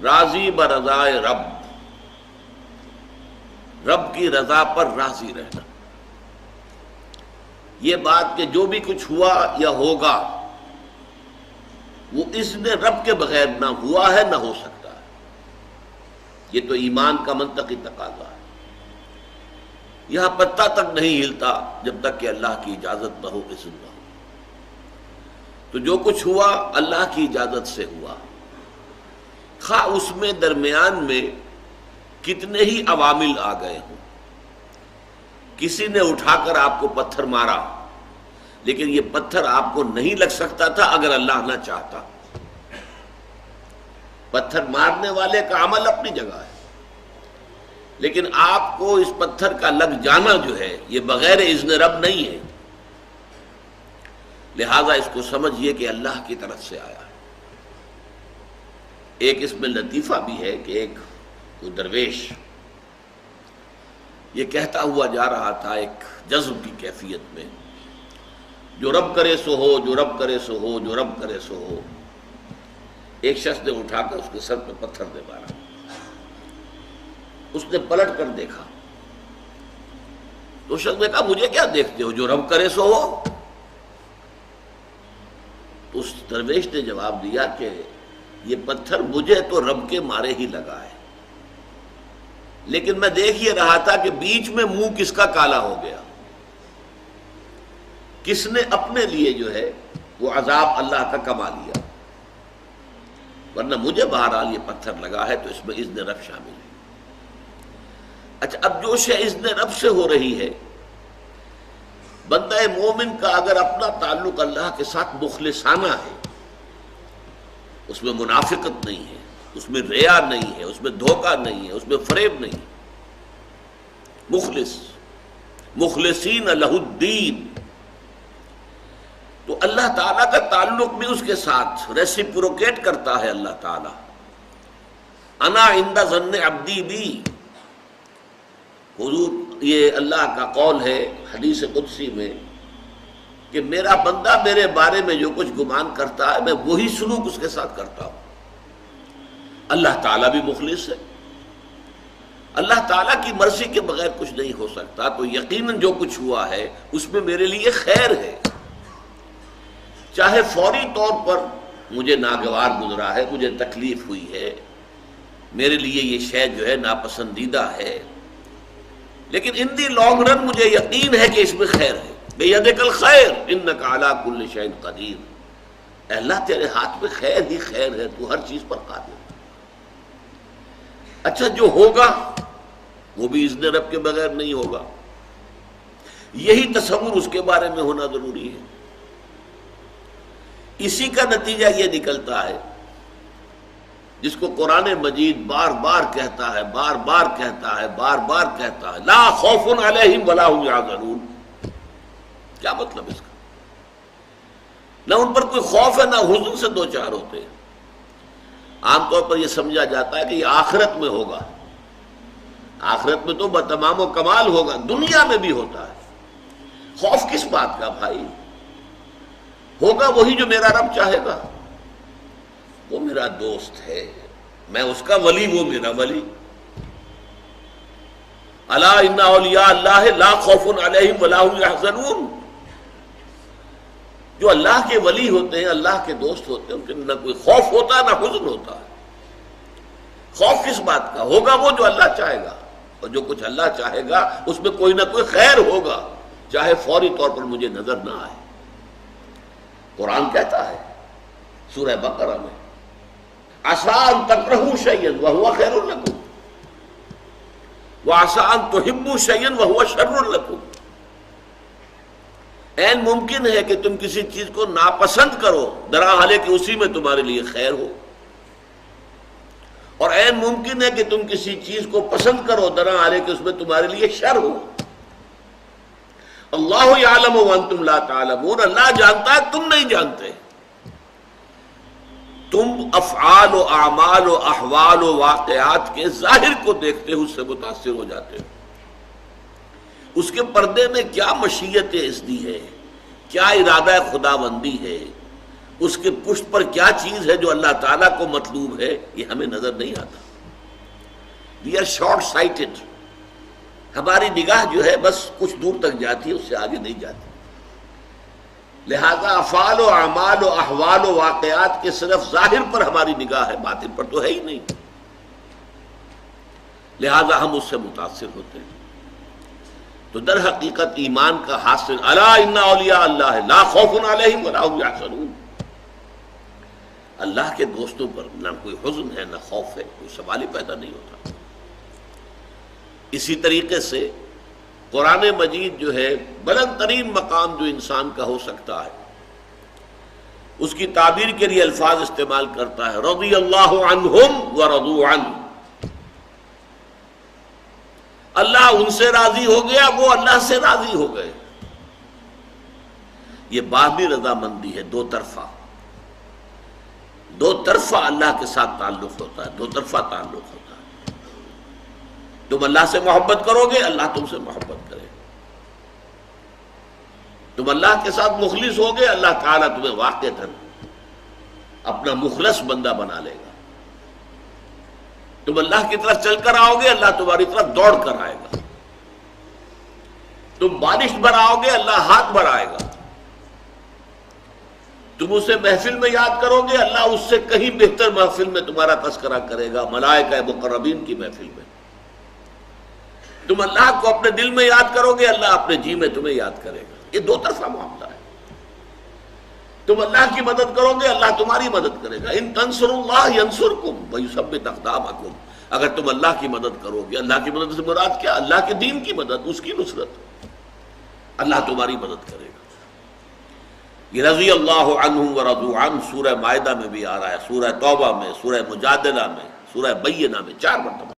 راضی برضائے رب، رب کی رضا پر راضی رہنا. یہ بات کہ جو بھی کچھ ہوا یا ہوگا وہ اذن رب کے بغیر نہ ہوا ہے نہ ہو سکتا ہے. یہ تو ایمان کا منطقی تقاضا ہے. یہاں پتہ تک نہیں ہلتا جب تک کہ اللہ کی اجازت نہ ہو، اذن نہ ہو. تو جو کچھ ہوا اللہ کی اجازت سے ہوا، خواہ اس میں درمیان میں کتنے ہی عوامل آ گئے ہوں. کسی نے اٹھا کر آپ کو پتھر مارا، لیکن یہ پتھر آپ کو نہیں لگ سکتا تھا اگر اللہ نہ چاہتا. پتھر مارنے والے کا عمل اپنی جگہ ہے، لیکن آپ کو اس پتھر کا لگ جانا جو ہے یہ بغیر اذن رب نہیں ہے. لہذا اس کو سمجھیے کہ اللہ کی طرف سے آیا ہے. ایک اس میں لطیفہ بھی ہے کہ ایک کوئی درویش یہ کہتا ہوا جا رہا تھا ایک جذب کی کیفیت میں، جو رب کرے سو ہو، جو رب کرے سو ہو، جو رب کرے سو ہو. ایک شخص نے اٹھا کر اس کے سر پہ پتھر دے مارا. اس نے پلٹ کر دیکھا تو شخص نے کہا مجھے کیا دیکھتے ہو، جو رب کرے سو ہو. تو اس درویش نے جواب دیا کہ یہ پتھر مجھے تو رب کے مارے ہی لگا ہے، لیکن میں دیکھ یہ رہا تھا کہ بیچ میں منہ کس کا کالا ہو گیا، کس نے اپنے لیے جو ہے وہ عذاب اللہ کا کما لیا. ورنہ مجھے بہرحال یہ پتھر لگا ہے تو اس میں اذن رب شامل ہے. اچھا، اب جو شے اذن رب سے ہو رہی ہے، بندہ مومن کا اگر اپنا تعلق اللہ کے ساتھ مخلصانہ ہے، اس میں منافقت نہیں ہے، اس میں ریا نہیں ہے، اس میں دھوکہ نہیں ہے، اس میں فریب نہیں. مخلص، مخلصین لہ الدین، تو اللہ تعالیٰ کا تعلق بھی اس کے ساتھ ریسیپروکیٹ کرتا ہے. اللہ تعالیٰ انا عند ظن عبدی بی، حضور یہ اللہ کا قول ہے حدیث قدسی میں کہ میرا بندہ میرے بارے میں جو کچھ گمان کرتا ہے میں وہی سلوک اس کے ساتھ کرتا ہوں. اللہ تعالیٰ بھی مخلص ہے. اللہ تعالیٰ کی مرضی کے بغیر کچھ نہیں ہو سکتا، تو یقیناً جو کچھ ہوا ہے اس میں میرے لیے خیر ہے. چاہے فوری طور پر مجھے ناگوار گزرا ہے، مجھے تکلیف ہوئی ہے، میرے لیے یہ شے جو ہے ناپسندیدہ ہے، لیکن ان دی لانگ رن مجھے یقین ہے کہ اس میں خیر ہے. بیدک الخیر انک علی کل شیء قدیر. اے اللہ تیرے ہاتھ میں خیر ہی خیر ہے، تو ہر چیز پر قادر. اچھا، جو ہوگا وہ بھی اذن رب کے بغیر نہیں ہوگا. یہی تصور اس کے بارے میں ہونا ضروری ہے. اسی کا نتیجہ یہ نکلتا ہے جس کو قرآن مجید بار بار کہتا ہے، بار بار کہتا ہے، بار بار کہتا ہے، لا خوف علیہم ولا هم یحزنون. کیا مطلب اس کا؟ نہ ان پر کوئی خوف ہے نہ حزن سے دو چار ہوتے ہیں. عام طور پر یہ سمجھا جاتا ہے کہ یہ آخرت میں ہوگا. آخرت میں تو بتمام و کمال ہوگا، دنیا میں بھی ہوتا ہے. خوف کس بات کا بھائی؟ ہوگا وہی جو میرا رب چاہے گا. وہ میرا دوست ہے، میں اس کا ولی، وہ میرا ولی. الا ان اولیاء اللہ لا خوف علیہم ولا هم یحزنون. جو اللہ کے ولی ہوتے ہیں، اللہ کے دوست ہوتے ہیں، ان کے نہ کوئی خوف ہوتا ہے نہ حزن ہوتا ہے. خوف کس بات کا؟ ہوگا وہ جو اللہ چاہے گا، اور جو کچھ اللہ چاہے گا اس میں کوئی نہ کوئی خیر ہوگا، چاہے فوری طور پر مجھے نظر نہ آئے. قرآن کہتا ہے سورہ بقرہ میں عسیٰ ان تکرہوا شیئا وہو خیر لکم وعسیٰ ان تحبوا شیئا وہو شر لکم. عین ممکن ہے کہ تم کسی چیز کو ناپسند کرو درحالے کہ اسی میں تمہارے لیے خیر ہو، اور عین ممکن ہے کہ تم کسی چیز کو پسند کرو درحالے کہ اس میں تمہارے لیے شر ہو. اللہ یعلم وانتم لا تعلمون. اللہ جانتا ہے، تم نہیں جانتے. تم افعال و اعمال و احوال و واقعات کے ظاہر کو دیکھتے ہو، اس سے متاثر ہو جاتے ہو. اس کے پردے میں کیا مشیت اذنی ہے، کیا ارادہ خداوندی ہے، اس کے پشت پر کیا چیز ہے جو اللہ تعالیٰ کو مطلوب ہے، یہ ہمیں نظر نہیں آتا. We are short sighted. ہماری نگاہ جو ہے بس کچھ دور تک جاتی ہے، اس سے آگے نہیں جاتی. لہذا افعال و اعمال و احوال و واقعات کے صرف ظاہر پر ہماری نگاہ ہے، باطن پر تو ہے ہی نہیں. لہذا ہم اس سے متاثر ہوتے ہیں. تو در حقیقت ایمان کا حاصل الا ان اولیاء اللہ لا خوف علیہم ولا هم یحزنون. اللہ کے دوستوں پر نہ کوئی حزن ہے نہ خوف ہے، کوئی سوال ہی پیدا نہیں ہوتا. اسی طریقے سے قرآن مجید جو ہے بلند ترین مقام جو انسان کا ہو سکتا ہے، اس کی تعبیر کے لیے الفاظ استعمال کرتا ہے رضی اللہ عنہم ورضوا عنہ. اللہ ان سے راضی ہو گیا، وہ اللہ سے راضی ہو گئے. یہ باہمی رضامندی ہے، دو طرفہ. دو طرفہ اللہ کے ساتھ تعلق ہوتا ہے، دو طرفہ تعلق ہوتا ہے. تم اللہ سے محبت کرو گے، اللہ تم سے محبت کرے. تم اللہ کے ساتھ مخلص ہوگے، اللہ تعالیٰ تمہیں واقعتاً اپنا مخلص بندہ بنا لے گا. تم اللہ کی طرف چل کر آؤ گے، اللہ تمہاری طرف دوڑ کر آئے گا. تم بارش بھراؤ گے، اللہ ہاتھ بڑھائے گا. تم اسے محفل میں یاد کرو گے، اللہ اس سے کہیں بہتر محفل میں تمہارا تذکرہ کرے گا، ملائکہ مقربین کی محفل میں. تم اللہ کو اپنے دل میں یاد کرو گے، اللہ اپنے جی میں تمہیں یاد کرے گا. یہ دو طرفہ معاملہ ہے. تم اللہ کی مدد کرو گے، اللہ تمہاری مدد کرے گا. ان تنصروا اللہ ینصرکم ویثبت اقدامکم. اگر تم اللہ کی مدد کرو گے، اللہ کی مدد سے مراد کیا؟ اللہ کے دین کی مدد، اس کی نصرت. اللہ تمہاری مدد کرے گا. یہ رضی اللہ عنہم ورضوا عنہ سورہ مائدہ میں بھی آ رہا ہے، سورہ توبہ میں، سورہ مجادلہ میں، سورہ بینہ میں 4 مرتبہ.